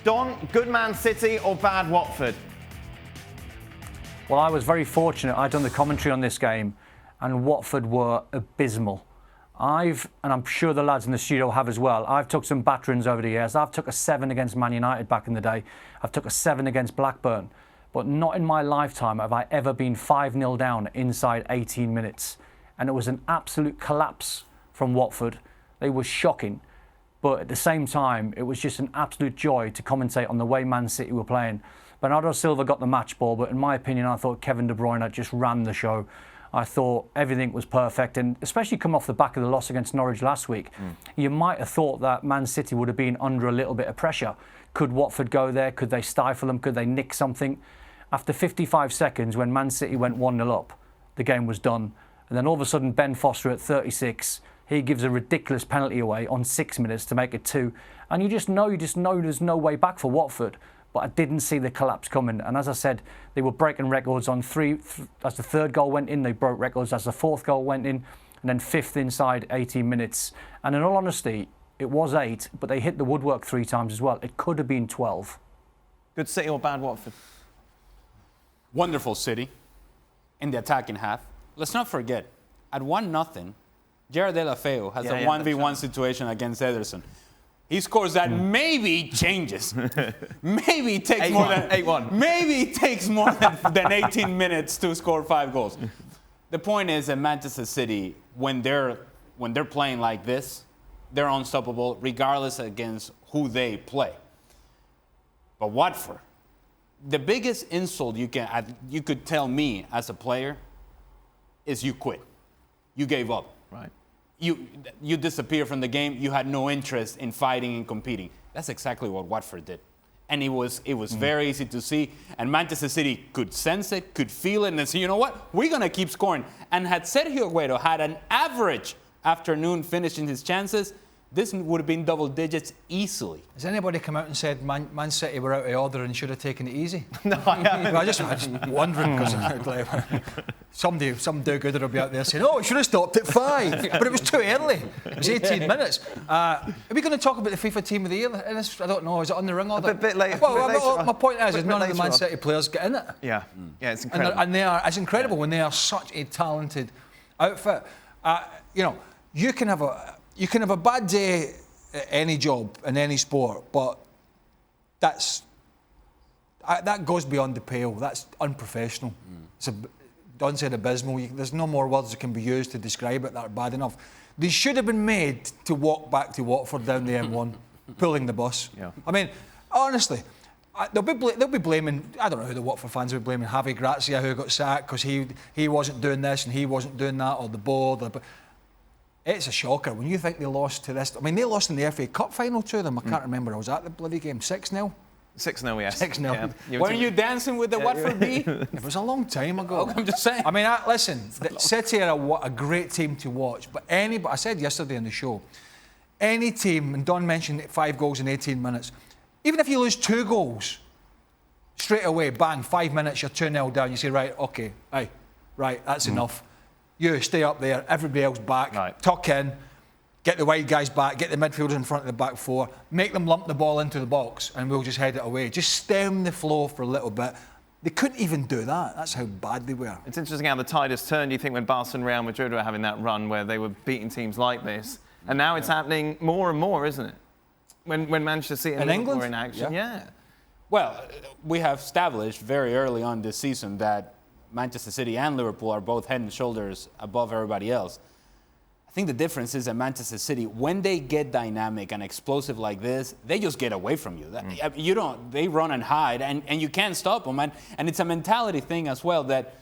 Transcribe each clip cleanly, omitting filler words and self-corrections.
Don, good Man City or bad Watford? Well, I was very fortunate. I'd done the commentary on this game, and Watford were abysmal. And I'm sure the lads in the studio have as well, I've took some batterings over the years. I've took a 7 against Man United back in the day. I've took a 7 against Blackburn. But not in my lifetime have I ever been 5-0 down inside 18 minutes. And it was an absolute collapse from Watford. They were shocking. But at the same time, it was just an absolute joy to commentate on the way Man City were playing. Bernardo Silva got the match ball, but in my opinion, I thought Kevin De Bruyne just ran the show. I thought everything was perfect, and especially come off the back of the loss against Norwich last week, you might have thought that Man City would have been under a little bit of pressure. Could Watford go there? Could they stifle them? Could they nick something? After 55 seconds, when Man City went 1-0 up, the game was done. And then all of a sudden, Ben Foster at 36, he gives a ridiculous penalty away on 6 minutes to make it 2. And you just know there's no way back for Watford. But I didn't see the collapse coming. And as I said, they were breaking records on as the third goal went in, they broke records. As the fourth goal went in, and then fifth inside 18 minutes. And in all honesty, it was 8, but they hit the woodwork 3 times as well. It could have been 12. Good City or bad Watford? Wonderful City in the attacking half. Let's not forget, at 1-0, Gerard Deulofeu has a 1v1 situation against Ederson. He scores that, maybe changes. Maybe takes more than 8-1. Maybe takes more than 18 minutes to score 5 goals. The point is that Manchester City, when they're playing like this, they're unstoppable, regardless against who they play. But Watford, the biggest insult you could tell me as a player is you quit. You gave up. Right. You disappeared from the game. You had no interest in fighting and competing. That's exactly what Watford did. And it was very easy to see. And Manchester City could sense it, could feel it, and they said, you know what? We're going to keep scoring. And had Sergio Aguero had an average afternoon finishing his chances, this would have been double digits easily. Has anybody come out and said Man City were out of order and should have taken it easy? No, I haven't. I'm just wondering, because some do-gooder will be out there saying, oh, it should have stopped at 5, but it was too early. It was 18 minutes. Are we going to talk about the FIFA Team of the Year? I don't know. Is it on the ring order? A bit later. Well, my point is none of the Man City players get in it. Yeah, it's incredible. And it's incredible when they are such a talented outfit. You can have a bad day at any job in any sport, but that goes beyond the pale. That's unprofessional. Don said abysmal. There's no more words that can be used to describe it that are bad enough. They should have been made to walk back to Watford down the M1, pulling the bus. Yeah. I mean, honestly, they'll be blaming, I don't know who the Watford fans will be blaming, Javi Gracia, who got sacked because he wasn't doing this and he wasn't doing that, or the board. It's a shocker when you think they lost to this. I mean, they lost in the FA Cup final to them. I can't remember. I was at the bloody game. 6-0? 6-0, yes. 6-0. Yeah. Weren't you dancing with the Watford B? It was a long time ago. I'm just saying. I mean, listen, City are a great team to watch. But I said yesterday on the show, any team, and Don mentioned 5 goals in 18 minutes, even if you lose 2 goals, straight away, bang, 5 minutes, you're 2-0 down. You say, right, OK, right, that's enough. You stay up there, everybody else back, tuck in, get the wide guys back, get the midfielders in front of the back 4, make them lump the ball into the box, and we'll just head it away. Just stem the flow for a little bit. They couldn't even do that. That's how bad they were. It's interesting how the tide has turned. You think when Barca and Real Madrid were having that run where they were beating teams like this, and now it's happening more and more, isn't it? When Manchester City and Liverpool are in action. Yeah. Well, we have established very early on this season that Manchester City and Liverpool are both head and shoulders above everybody else. I think the difference is that Manchester City, when they get dynamic and explosive like this, they just get away from you. They run and hide, and you can't stop them. And it's a mentality thing as well that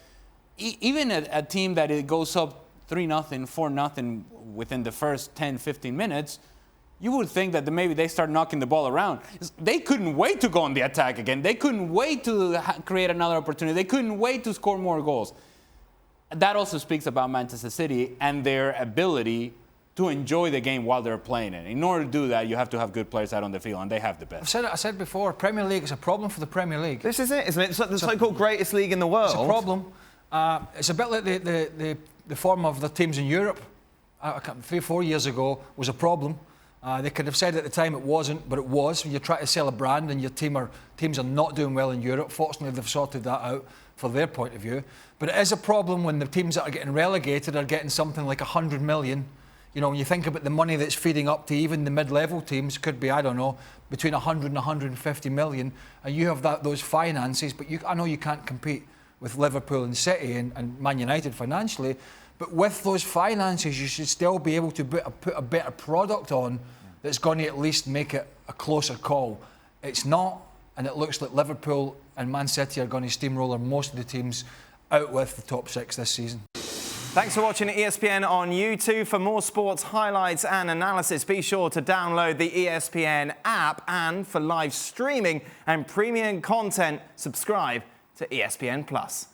even a team that it goes up 3-0, 4-0 within the first 10, 15 minutes, you would think that maybe they start knocking the ball around. They couldn't wait to go on the attack again. They couldn't wait to create another opportunity. They couldn't wait to score more goals. That also speaks about Manchester City and their ability to enjoy the game while they're playing it. In order to do that, you have to have good players out on the field, and they have the best. I said before, Premier League is a problem for the Premier League. This is it, isn't it? It's like the so-called greatest league in the world. It's a problem. It's a bit like the form of the teams in Europe. 3 or 4 years ago was a problem. They could have said at the time it wasn't, but it was. When you try to sell a brand and your teams are not doing well in Europe, fortunately they've sorted that out for their point of view. But it is a problem when the teams that are getting relegated are getting something like 100 million. You know, when you think about the money that's feeding up to even the mid-level teams, could be, I don't know, between 100 and 150 million, and you have those finances, but I know you can't compete with Liverpool and City and Man United financially, but with those finances, you should still be able to put a better product on that's going to at least make it a closer call. It's not, and it looks like Liverpool and Man City are going to steamroller most of the teams out with the top 6 this season. Thanks for watching ESPN on YouTube. For more sports highlights and analysis, be sure to download the ESPN app, and for live streaming and premium content, subscribe to ESPN+.